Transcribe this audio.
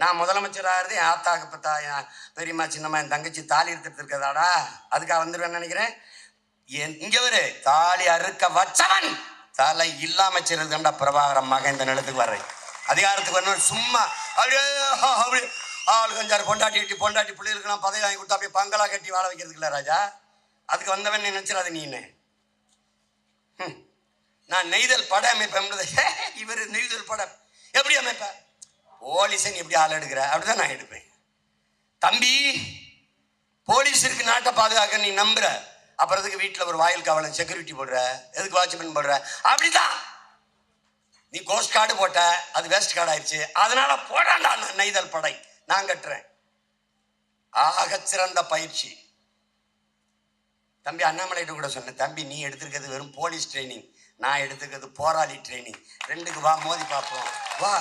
நான் முதலமைச்சராகிறது என் ஆத்தாக்கு பத்தா என் பெரியம்மா சின்னம்மா என் தங்கச்சி தாலி எடுத்துட்டு இருக்கிறதாடா, அதுக்காக வந்துடுவேன்னு நினைக்கிறேன். இங்க ஒரு தாலி அறுக்க வச்சவன் தலை இல்லாம செய்யறதுண்டா பிரபாகரன் மகன் இந்த நிலத்துக்கு வர்றேன். அதிகாரத்துக்கு வரணும் சும்மா அப்படியே அப்படி ஆளு கஞ்சாரு பொண்டாட்டி பிள்ளைகளுக்கெல்லாம் பதவி வாங்கி கொடுத்தா அப்படியே பங்களா கட்டி வாழ வைக்கிறதுக்கு இல்லை ராஜா. அதுக்கு வந்தவன் நினைச்சிடாது நீனு. நான் நெய்தல் படம் அமைப்பேன். இவர் நெய்தல் படம் எப்படி அமைப்பேன்? போலீஸை நீ எப்படி ஆள் எடுக்கிற அப்படிதான் நான் எடுப்பேன். தம்பி போலீஸ் இருக்கு நாட்டை பாதுகாக்க நீ நம்புற, அப்புறத்துக்கு வீட்டில் ஒரு வாயில் காவலன் செக்யூரிட்டி போடுற, எதுக்கு வாட்ச்மேன் போடுற? அப்படிதான் நீ கோஸ்ட் கார்டு போட்ட, அது வேஸ்ட் கார்டு ஆயிடுச்சு, அதனால போடாண்டா நெய்தல் படை நான் கட்டுறேன். ஆகச்சிறந்த பயிற்சி. தம்பி அண்ணாமலைகிட்ட கூட சொன்னேன், தம்பி நீ எடுத்துருக்கிறது வெறும் போலீஸ் ட்ரைனிங், நான் எடுத்துக்கிறது போராளி ட்ரைனிங், ரெண்டுக்கு வா மோதி பார்ப்போம் வா.